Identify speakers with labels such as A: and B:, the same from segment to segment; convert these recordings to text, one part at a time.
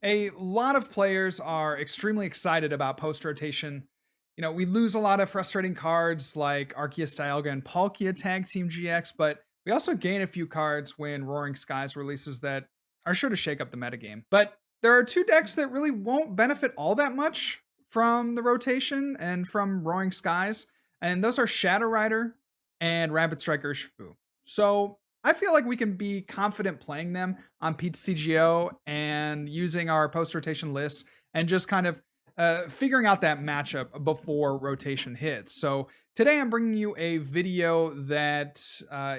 A: A lot of players are extremely excited about post-rotation. We lose a lot of frustrating cards like Arceus Dialga and Palkia Tag Team GX, but we also gain a few cards when Roaring Skies releases that are sure to shake up the metagame. But there are two decks that really won't benefit all that much from the rotation and from Roaring Skies, and those are Shadow Rider and Rapid Strike Urshifu. So I feel like we can be confident playing them on PTCGO and using our post-rotation lists and just kind of figuring out that matchup before rotation hits. So today I'm bringing you a video that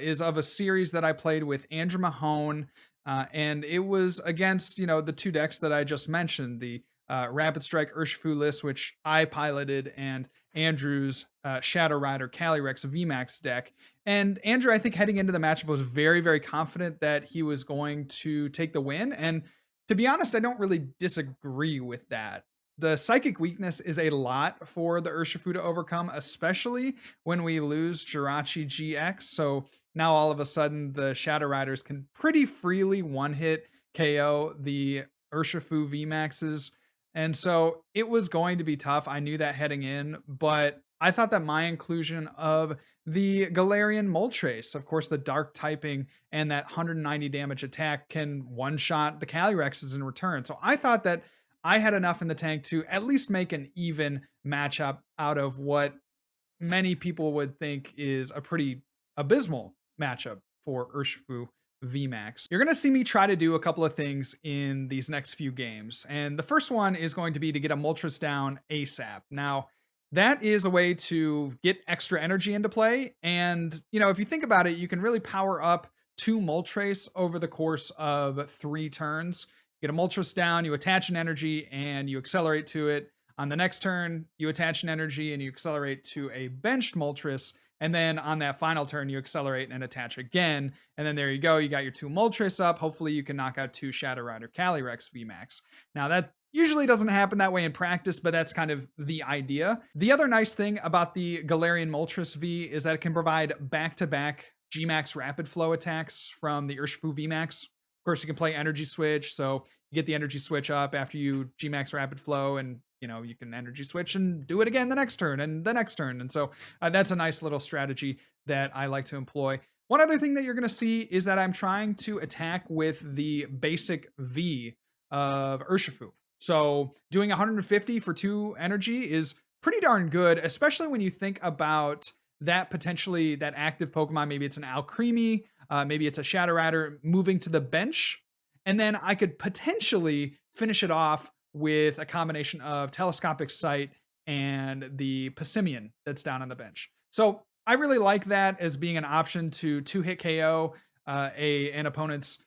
A: is of a series that I played with Andrew Mahone, and it was against, the two decks that I just mentioned, the Rapid Strike Urshifu list, which I piloted, and Andrew's Shadow Rider Calyrex VMAX deck. And Andrew, I think heading into the matchup was very, very confident that he was going to take the win. And to be honest, I don't really disagree with that. The psychic weakness is a lot for the Urshifu to overcome, especially when we lose Jirachi GX. So now all of a sudden the Shadow Riders can pretty freely one-hit KO the Urshifu VMAXs. And so it was going to be tough. I knew that heading in, but I thought that my inclusion of the Galarian Moltres, of course, the dark typing and that 190 damage attack can one-shot the Calyrexes in return. So I thought that I had enough in the tank to at least make an even matchup out of what many people would think is a pretty abysmal matchup for Urshifu VMAX. You're going to see me try to do a couple of things in these next few games. And the first one is going to be to get a Moltres down ASAP. Now, that is a way to get extra energy into play. And, if you think about it, you can really power up 2 Moltres over the course of 3 turns. Get a Moltres down, you attach an energy, and you accelerate to it. On the next turn, you attach an energy, and you accelerate to a benched Moltres. And then on that final turn, you accelerate and attach again. And then there you go. You got your 2 Moltres up. Hopefully you can knock out 2 Shadow Rider Calyrex VMAX. Now that usually doesn't happen that way in practice, but that's kind of the idea. The other nice thing about the Galarian Moltres V is that it can provide back-to-back Gmax rapid flow attacks from the Urshifu VMAX. Of course, you can play Energy Switch, so you get the Energy Switch up after you Gmax rapid flow, and you can Energy Switch and do it again the next turn and the next turn. And so that's a nice little strategy that I like to employ. One other thing that you're going to see is that I'm trying to attack with the basic V of Urshifu. So doing 150 for 2 energy is pretty darn good, especially when you think about that potentially that active Pokemon. Maybe it's an Alcremie, maybe it's a Shadow Rider moving to the bench. And then I could potentially finish it off with a combination of Telescopic Sight and the Passimian that's down on the bench. So I really like that as being an option to 2-hit KO an opponent's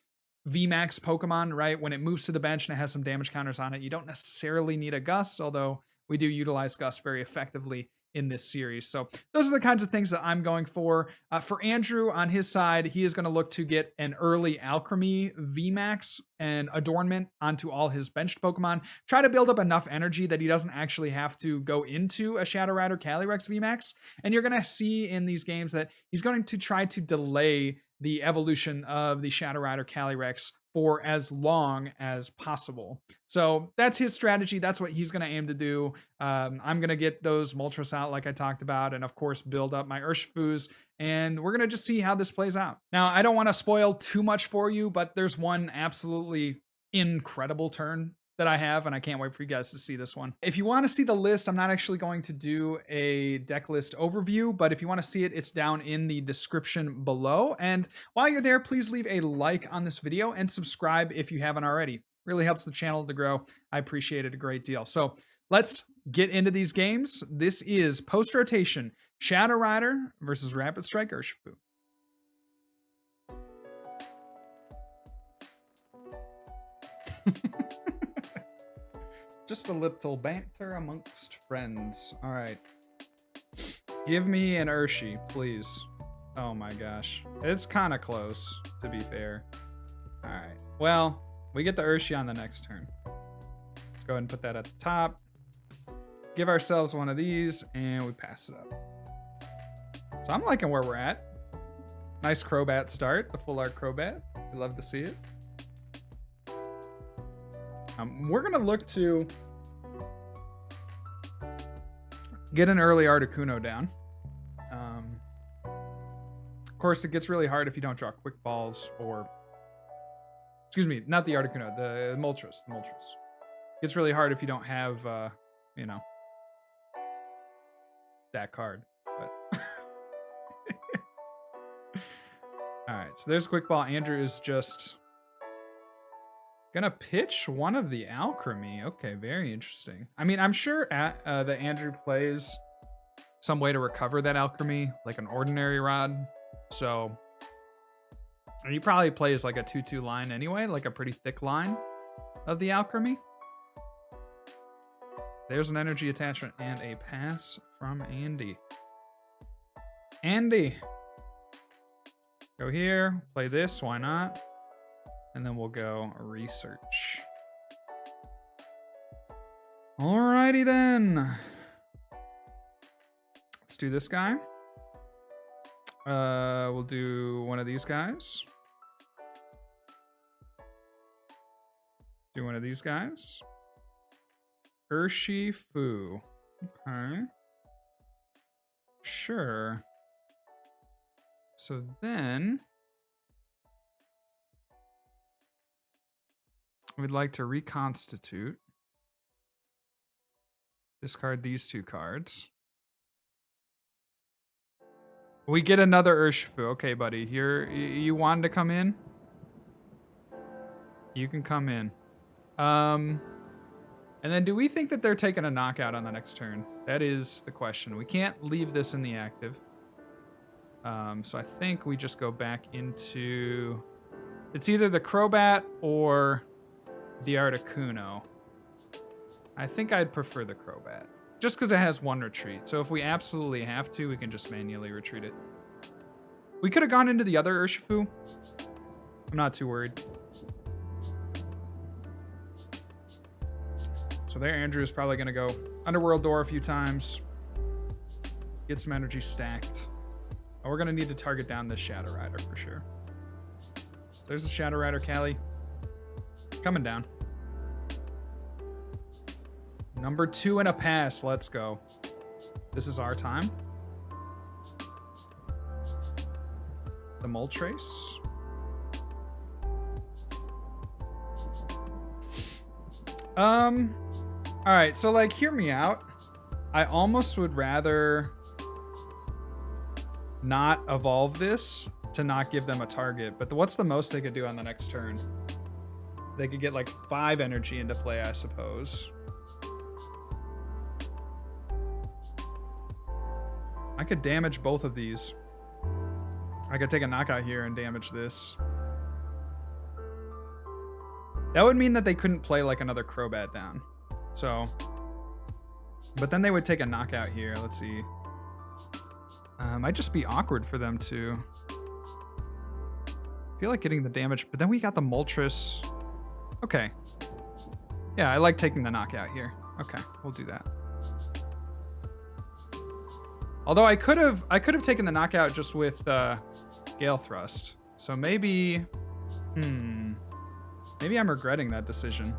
A: VMAX Pokemon, right? When it moves to the bench and it has some damage counters on it, you don't necessarily need a Gust, although we do utilize Gust very effectively in this series. So those are the kinds of things that I'm going for. For Andrew, on his side, he is going to look to get an early Alcremie VMAX and Adornment onto all his benched Pokemon. Try to build up enough energy that he doesn't actually have to go into a Shadow Rider Calyrex VMAX. And you're going to see in these games that he's going to try to delay the evolution of the Shadow Rider Calyrex for as long as possible. So that's his strategy. That's what he's going to aim to do. I'm going to get those Moltres out like I talked about, and of course build up my Urshifus, and we're going to just see how this plays out. Now, I don't want to spoil too much for you, but there's one absolutely incredible turn that I have, and I can't wait for you guys to see this one. If you want to see the list, I'm not actually going to do a deck list overview, but if you want to see it, it's down in the description below. And while you're there, please leave a like on this video and subscribe if you haven't already. Really helps the channel to grow. I appreciate it a great deal. So let's get into these games. This is post-rotation Shadow Rider versus Rapid Strike Urshifu. Just a little banter amongst friends. All right. Give me an Urshi, please. Oh my gosh. It's kind of close, to be fair. All right. Well, we get the Urshi on the next turn. Let's go ahead and put that at the top. Give ourselves one of these, and we pass it up. So I'm liking where we're at. Nice Crobat start, the full art Crobat. We love to see it. We're going to look to get an early Articuno down. Of course, it gets really hard if you don't draw quick balls or... Excuse me, not the Articuno, the Moltres. The Moltres. It's really hard if you don't have, you know, that card. But all right, so there's quick ball. Andrew is just gonna pitch one of the Alchemy. Okay, very interesting. I mean, I'm sure that Andrew plays some way to recover that Alchemy, like an ordinary rod. So he probably plays like a 2-2 line anyway, like a pretty thick line of the Alchemy. There's an energy attachment and a pass from Andy. Andy, go here, play this, why not? And then we'll go research. Alrighty then. Let's do this guy. We'll do one of these guys. Do one of these guys. Urshifu. Okay. Sure. So then we'd like to reconstitute. Discard these two cards. We get another Urshifu. Okay, buddy. You wanted to come in? You can come in. And then do we think that they're taking a knockout on the next turn? That is the question. We can't leave this in the active. So I think we just go back into... It's either the Crobat or the Articuno. I think I'd prefer the Crobat. Just because it has one retreat. So if we absolutely have to, we can just manually retreat it. We could have gone into the other Urshifu. I'm not too worried. So there, Andrew is probably going to go Underworld Door a few times. Get some energy stacked. Oh, we're going to need to target down this Shadow Rider for sure. So there's the Shadow Rider, Callie. Coming down. Number 2 and a pass. Let's go. This is our time. The Moltres. All right, so like, hear me out. I almost would rather not evolve this to not give them a target. But what's the most they could do on the next turn? They could get like 5 energy into play, I suppose. I could damage both of these. I could take a knockout here and damage this. That would mean that they couldn't play like another Crobat down. So, but then they would take a knockout here. Let's see. Might just be awkward for them to. I feel like getting the damage, but then we got the Moltres. Okay. Yeah, I like taking the knockout here. Okay, we'll do that. Although I could have taken the knockout just with Gale Thrust. So maybe maybe I'm regretting that decision.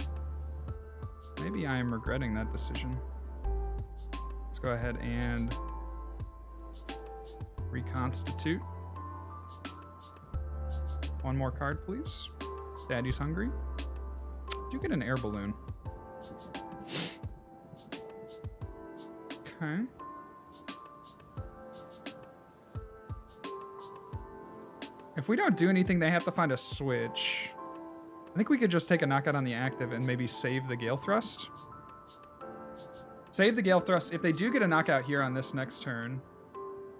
A: Maybe I am regretting that decision. Let's go ahead and reconstitute. One more card, please. Daddy's hungry. Do get an Air Balloon. Okay. If we don't do anything, they have to find a switch. I think we could just take a knockout on the active and maybe save the Gale Thrust. Save the Gale Thrust. If they do get a knockout here on this next turn,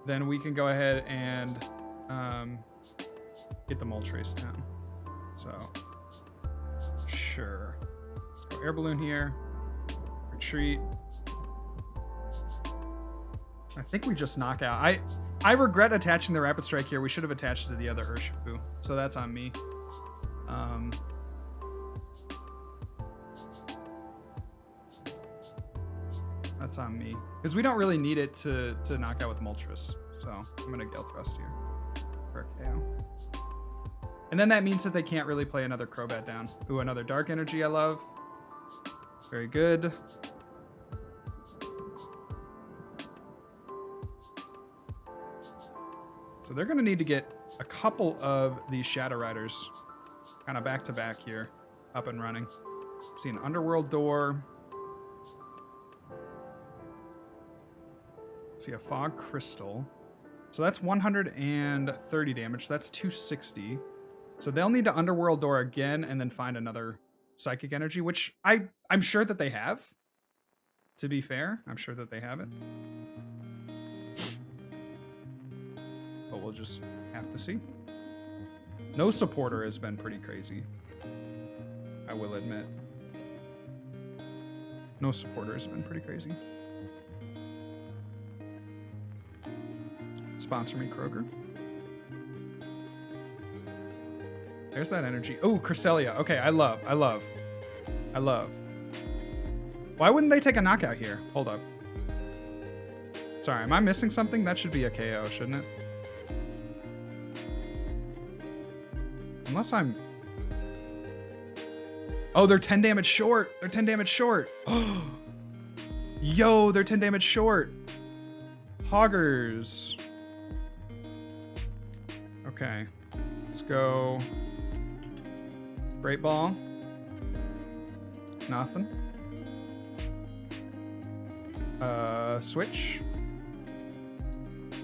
A: then we can go ahead and get the Moltres down. So, sure. Let's go Air Balloon here. Retreat. I think we just knock out. I regret attaching the Rapid Strike here. We should have attached it to the other Urshifu. So that's on me. That's on me. Because we don't really need it to knock out with Moltres. So I'm going to Gale Thrust here for a KO. And then that means that they can't really play another Crobat down. Ooh, another Dark Energy I love. Very good. So they're going to need to get a couple of these Shadow Riders kind of back to back here, up and running. See an Underworld door. See a Fog Crystal. So that's 130 damage. That's 260. So they'll need to Underworld door again and then find another Psychic Energy, which I'm sure that they have. To be fair, I'm sure that they have it. But we'll just have to see. No supporter has been pretty crazy, I will admit. No supporter has been pretty crazy. Sponsor me, Kroger. There's that energy. Oh, Cresselia. Okay, I love. Why wouldn't they take a knockout here? Hold up. Sorry, am I missing something? That should be a KO, shouldn't it? Unless I'm... Oh, they're 10 damage short. They're 10 damage short. Yo, they're 10 damage short. Hoggers. Okay. Let's go. Great Ball. Nothing. Switch.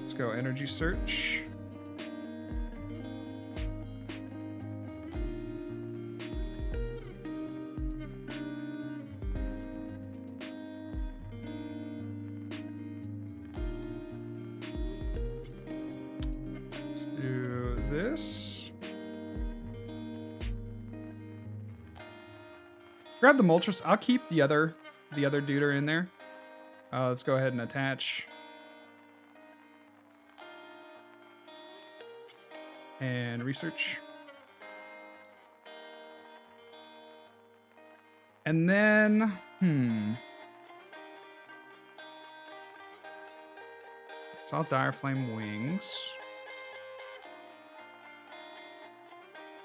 A: Let's go Energy Search. Let's do this. Grab the Moltres. I'll keep the other duder in there. Let's go ahead and attach. And research. And then, it's all Dire Flame Wings.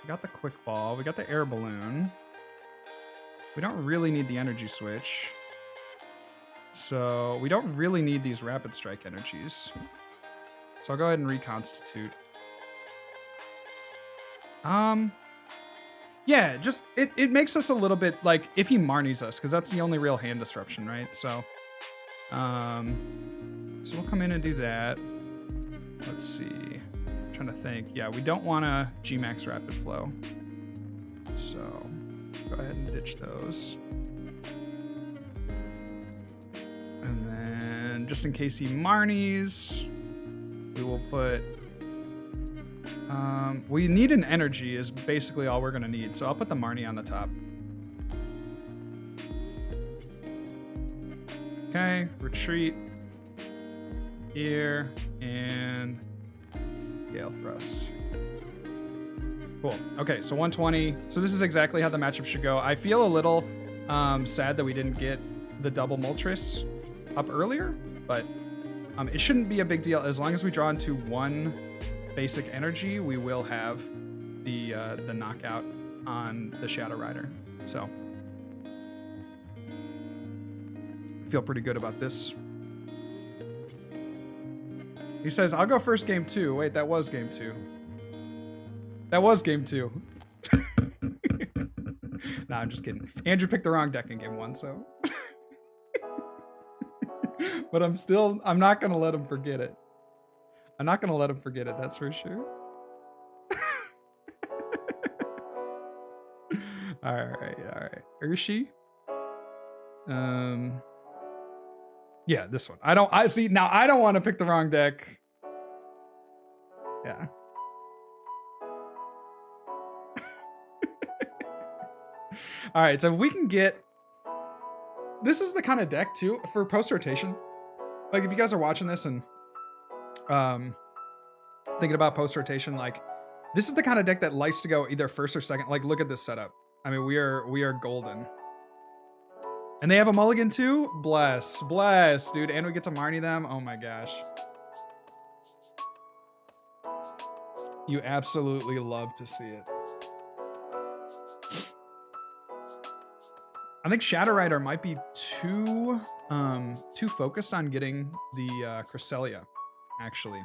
A: We got the Quick Ball. We got the Air Balloon. We don't really need the Energy Switch. So we don't really need these Rapid Strike energies. So I'll go ahead and reconstitute. Yeah, just it makes us a little bit like if he Marnies us, because that's the only real hand disruption, right? So so we'll come in and do that. Let's see. I'm trying to think. Yeah, we don't want to Gmax Rapid Flow. So go ahead and ditch those. And then, just in case he Marnies, we will put... we need an energy is basically all we're going to need. So I'll put the Marnie on the top. Okay, retreat. Here, and Gale Thrust. Cool. Okay, so 120. So this is exactly how the matchup should go. I feel a little sad that we didn't get the double Moltres up earlier, but it shouldn't be a big deal. As long as we draw into one basic energy, we will have the knockout on the Shadow Rider. So I feel pretty good about this. He says, I'll go first game 2. Wait, that was game 2. That was game 2. Nah, I'm just kidding. Andrew picked the wrong deck in game 1, so. But I'm not going to let him forget it. I'm not going to let him forget it, that's for sure. All right. Urshi. Yeah, this one. I don't want to pick the wrong deck. Yeah. All right, so if we can get... This is the kind of deck, too, for post-rotation. Like, if you guys are watching this and thinking about post-rotation, like, this is the kind of deck that likes to go either first or second. Like, look at this setup. I mean, we are golden. And they have a mulligan, too? Bless, dude. And we get to Marnie them. Oh, my gosh. You absolutely love to see it. I think Shadow Rider might be too focused on getting the Cresselia, actually,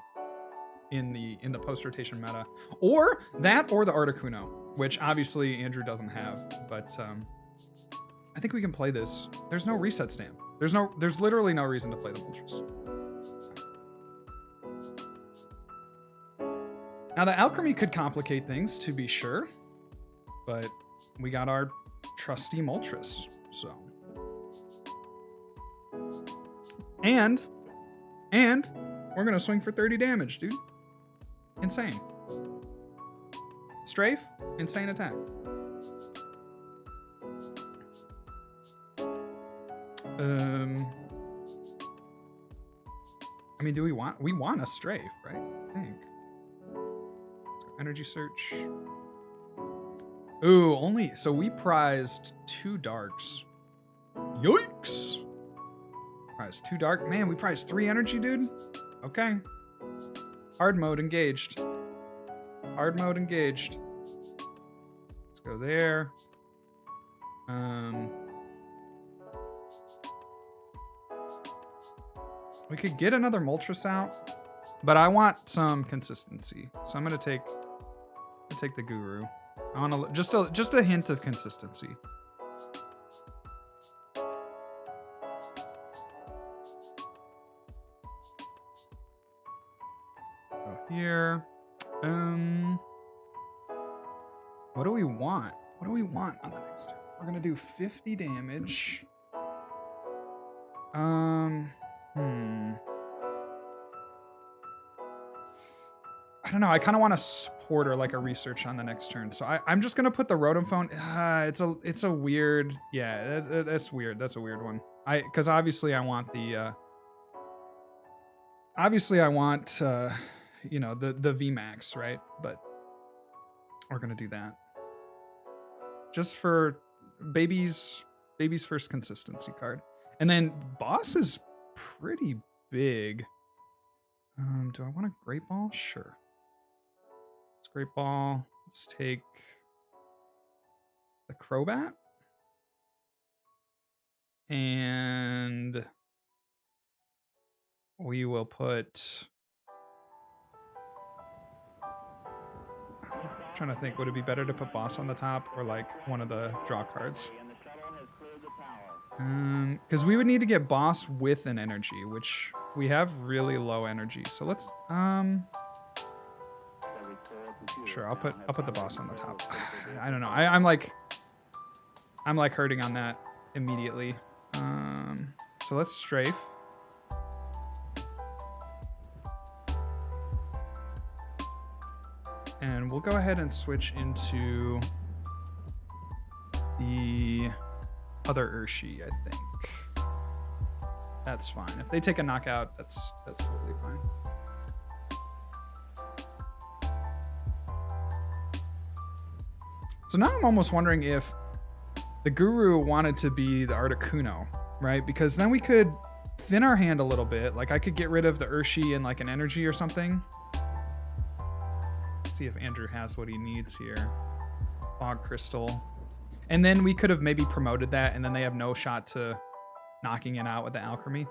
A: in the post-rotation meta. Or that or the Articuno, which obviously Andrew doesn't have, but I think we can play this. There's no reset stamp. There's literally no reason to play the Moltres. Now the Alchemy could complicate things, to be sure, but we got our trusty Moltres, so. And we're gonna swing for 30 damage, dude. Insane. Strafe, insane attack. I mean, do we want a strafe, right? I think. Energy Search. Ooh, so we prized 2 darks. Yikes! Prized 2 dark. Man, we prized 3 energy, dude. Okay. Hard mode engaged. Hard mode engaged. Let's go there. We could get another Moltres out, but I want some consistency. So I'm gonna take the Guru. I want to just a hint of consistency. Go here. What do we want? What do we want on the next turn? We're gonna do 50 damage. I don't know. I kind of want a support or like a research on the next turn. So I'm just gonna put the Rotom Phone. It's a weird. Yeah, that's weird. That's a weird one. Because obviously I want the. Obviously I want you know, the VMAX, right? But we're gonna do that just for baby's first consistency card. And then boss is pretty big. Do I want a Great Ball? Sure. Let's Great Ball. Let's take the Crobat. And we will put... I'm trying to think, would it be better to put boss on the top or like one of the draw cards? Because we would need to get boss with an energy, which we have really low energy. So let's sure, I'll put the boss on the top. I don't know. I'm like hurting on that immediately. So let's strafe. And we'll go ahead and switch into the other Urshi, I think. That's fine. If they take a knockout, that's totally fine. So now I'm almost wondering if the Guru wanted to be the Articuno, right? Because then we could thin our hand a little bit. Like I could get rid of the Urshi and like an energy or something. Let's see if Andrew has what he needs here. Fog Crystal. And then we could have maybe promoted that, and then they have no shot to knocking it out with the Alchemy.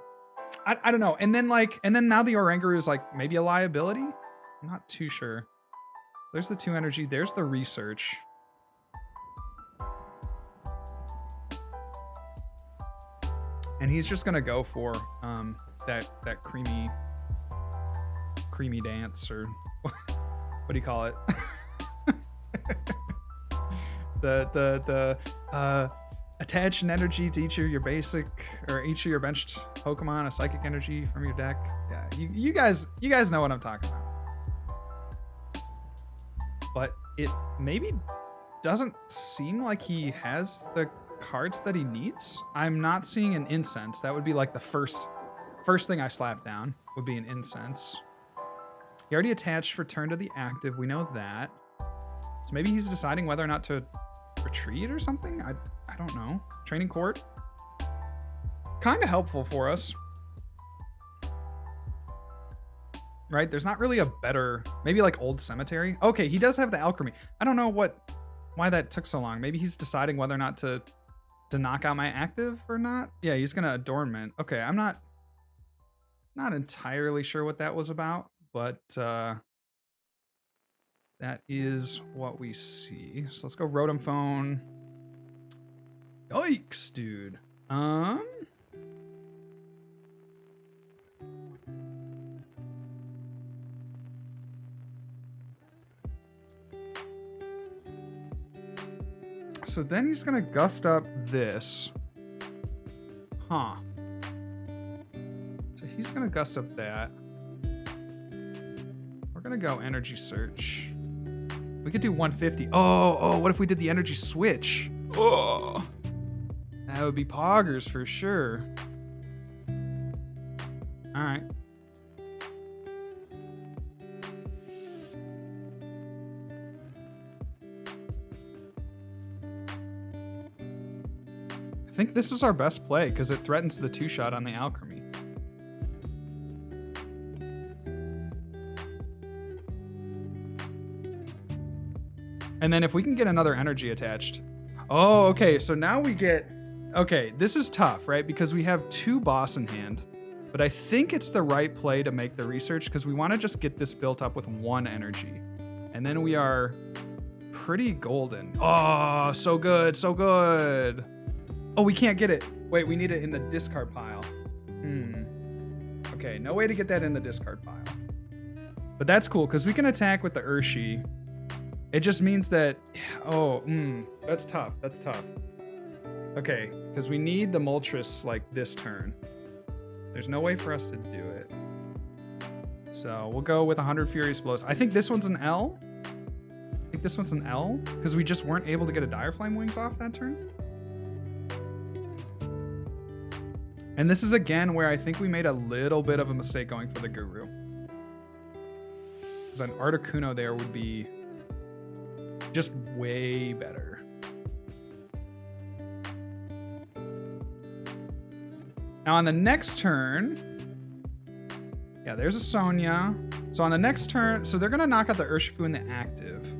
A: I don't know. And then now the Oranguru is like maybe a liability? I'm not too sure. There's the 2 energy. There's the research. And he's just gonna go for that creamy dance, or what do you call it? the attach an energy to each of your basic or each of your benched Pokemon, a psychic energy from your deck. Yeah, you guys know what I'm talking about. But it maybe doesn't seem like he has the cards that he needs. I'm not seeing an incense. That would be like the first thing I slap down would be an incense. He already attached for turn to the active. We know that. So maybe he's deciding whether or not to retreat or something. I don't know. Training Court. Kind of helpful for us. Right? There's not really a better... Maybe like Old Cemetery. Okay, he does have the Alchemy. I don't know why that took so long. Maybe he's deciding whether or not to to knock out my active or not? Yeah, he's gonna Adornment. Okay, I'm not entirely sure what that was about, but that is what we see. So let's go Rotom Phone. Yikes, dude. So then he's gonna gust up this. Huh. So he's gonna gust up that. We're gonna go Energy Search. We could do 150. Oh, what if we did the Energy Switch? Oh, that would be poggers for sure. All right. I think this is our best play because it threatens the 2-shot on the Alchemy. And then if we can get another energy attached. Oh, okay. So now we get... Okay, this is tough, right? Because we have 2 boss in hand. But I think it's the right play to make the research because we want to just get this built up with 1 energy. And then we are pretty golden. Oh, so good, so good. Oh, we can't get it. Wait, we need it in the discard pile. Okay, no way to get that in the discard pile. But that's cool because we can attack with the Urshi. It just means that, that's tough. That's tough. Okay, because we need the Moltres like this turn. There's no way for us to do it. So we'll go with 100 Furious Blows. I think this one's an L. I think this one's an L because we just weren't able to get a Dire Flame Wings off that turn. And this is again where I think we made a little bit of a mistake going for the Guru. Because an Articuno there would be just way better. Now on the next turn, yeah, there's a Sonya. So on the next turn, so they're gonna knock out the Urshifu in the active.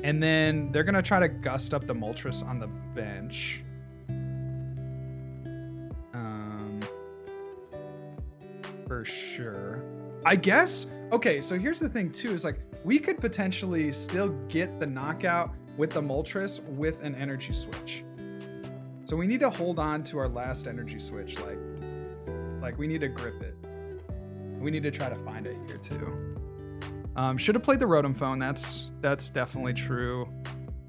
A: And then they're gonna try to gust up the Moltres on the bench. For sure. I guess, okay, so here's the thing too, is like, we could potentially still get the knockout with the Moltres with an Energy Switch. So we need to hold on to our last Energy Switch, like we need to grip it. We need to try to find it here too. Should have played the Rotom Phone, that's definitely true.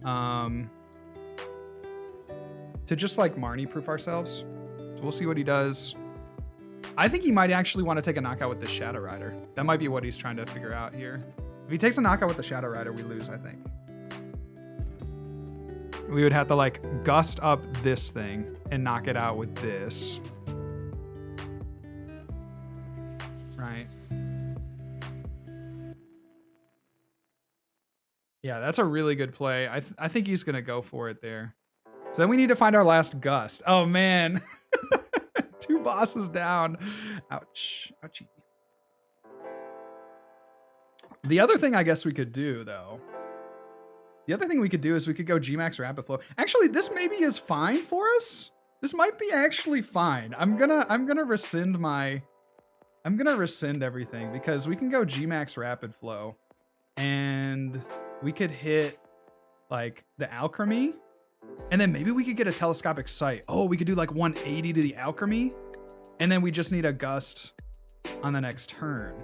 A: To just like Marnie proof ourselves. So we'll see what he does. I think he might actually want to take a knockout with the Shadow Rider. That might be what he's trying to figure out here. If he takes a knockout with the Shadow Rider, we lose, I think. We would have to like gust up this thing and knock it out with this. Right. Yeah, that's a really good play. I think he's going to go for it there. So then we need to find our last gust. Oh, man. 2 bosses down. Ouch. Ouchie. The other thing I guess we could do, though, is we could go Gmax Rapid Flow. Actually, this maybe is fine for us. This might be actually fine. I'm gonna rescind everything because we can go Gmax Rapid Flow and we could hit like the Alchemy. And then maybe we could get a Telescopic Sight. Oh, we could do like 180 to the Alchemy. And then we just need a Gust on the next turn.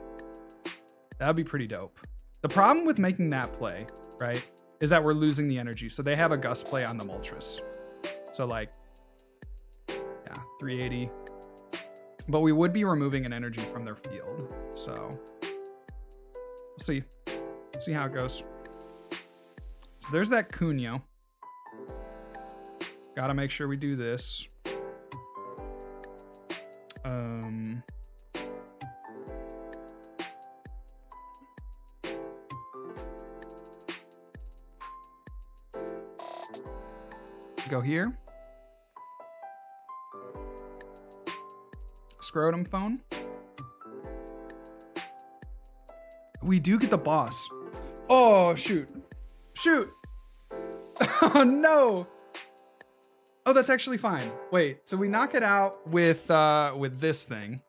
A: That would be pretty dope. The problem with making that play, right, is that we're losing the energy. So they have a Gust play on the Moltres. So like, yeah, 380. But we would be removing an energy from their field. So we'll see. See how it goes. So there's that Cunyo. Gotta make sure we do this. Go here. Scrotum Phone. We do get the boss. Oh, shoot. Shoot. Oh, no. Oh, that's actually fine. Wait, so we knock it out with this thing.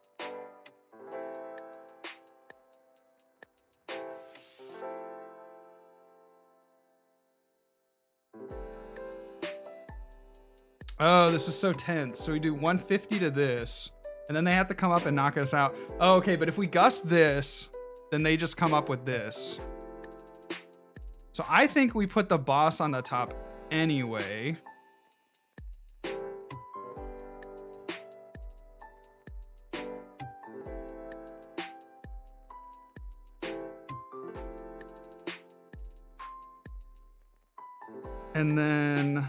A: Oh, this is so tense. So we do 150 to this, and then they have to come up and knock us out. Oh, okay, but if we gust this, then they just come up with this. So I think we put the boss on the top anyway. And then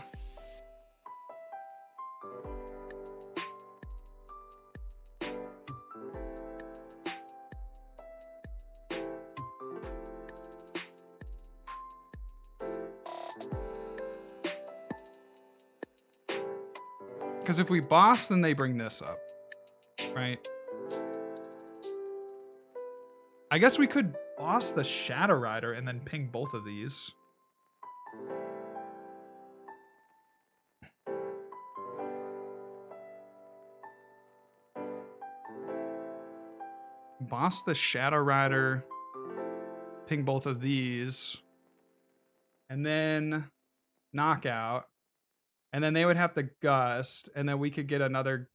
A: because if we boss, then they bring this up, right? I guess we could boss the Shadow Rider and then ping both of these. Boss the Shadow Rider, ping both of these, and then knockout, and then they would have to gust, and then we could get another.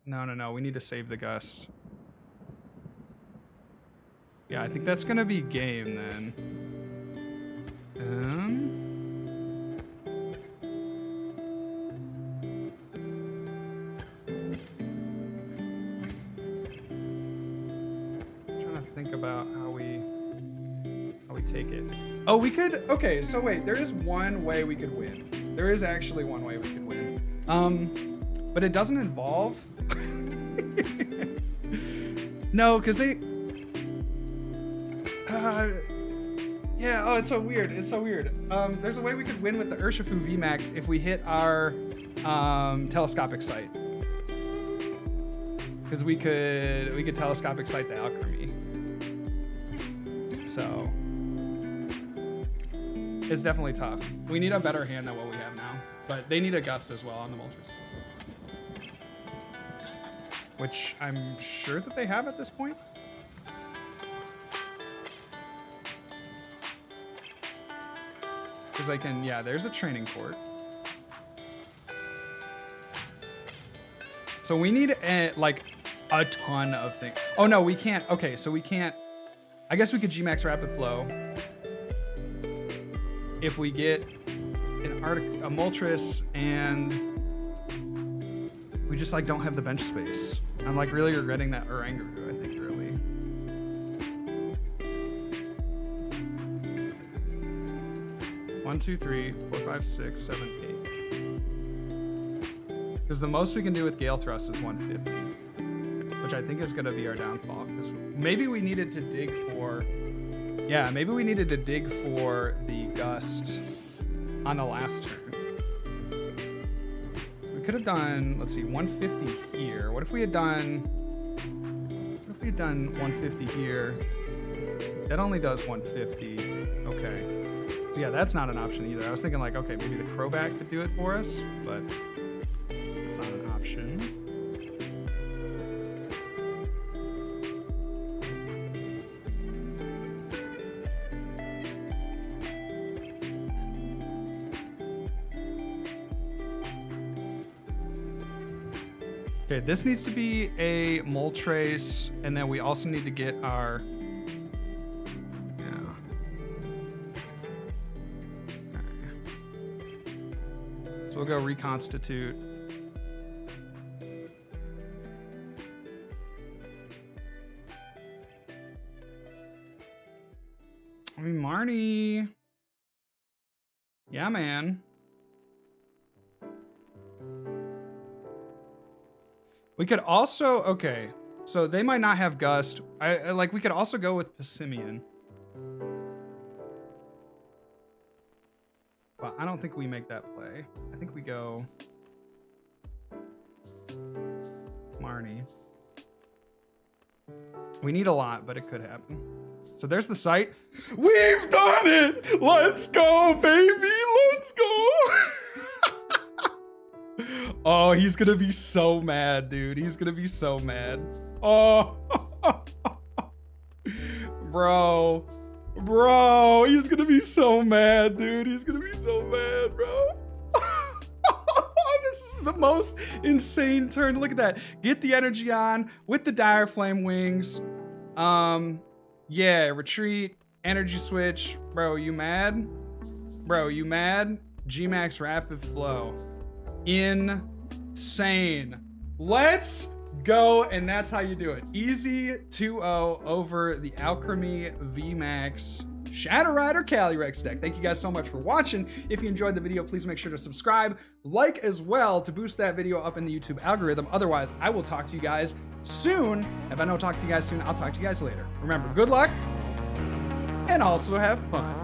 A: No, we need to save the gust. Yeah, I think that's gonna be game then. About how we take it. Oh, we could. Okay, so wait, there is one way we could win. There is actually one way we could win. But it doesn't involve. No, because they. Yeah. Oh, it's so weird. It's so weird. There's a way we could win with the Urshifu VMAX if we hit our telescopic sight. Because we could telescopic sight the Alchemy. So it's definitely tough. We need a better hand than what we have now, but they need a gust as well on the Moltres, which I'm sure that they have at this point. Because I can, yeah, there's a training court. So we need like a ton of things. Oh no, we can't. Okay, so we can't. I guess we could Gmax Rapid Flow if we get a Moltres and we just like don't have the bench space. I'm like really regretting that Oranguru, I think, really. One, two, 3, 4, 5, 6, 7, 8. Because the most we can do with Gale Thrust is 150, which I think is going to be our downfall. Because maybe we needed to dig for, yeah, maybe we needed to dig for the gust on the last turn. So we could have done, let's see, 150 here. What if we had done 150 here? That only does 150. Okay. So yeah, that's not an option either. I was thinking like, okay, maybe the Crobat could do it for us, but it's not an option. Okay, this needs to be a Moltres, and then we also need to get our... Yeah. Okay. So we'll go Reconstitute. I mean, Marnie. Yeah, man. We could also, okay, so they might not have Gust. I like, we could also go with Passimian. But I don't think we make that play. I think we go Marnie. We need a lot, but it could happen. So there's the site. We've done it! Let's go, baby! Let's go! Oh, he's gonna be so mad, dude. He's gonna be so mad. Oh, bro, he's gonna be so mad, dude. He's gonna be so mad, bro. This is the most insane turn. Look at that. Get the energy on with the Dire Flame wings. Yeah, retreat, energy switch. Bro, you mad? Bro, you mad? Gmax rapid flow. Insane. Let's go. And that's how you do it. Easy 2-0 over the Alchemy VMAX Shadow Rider Calyrex deck. Thank you guys so much for watching. If you enjoyed the video, please make sure to subscribe, like as well to boost that video up in the YouTube algorithm. Otherwise, I will talk to you guys soon. If I don't talk to you guys soon, I'll talk to you guys later. Remember, good luck and also have fun.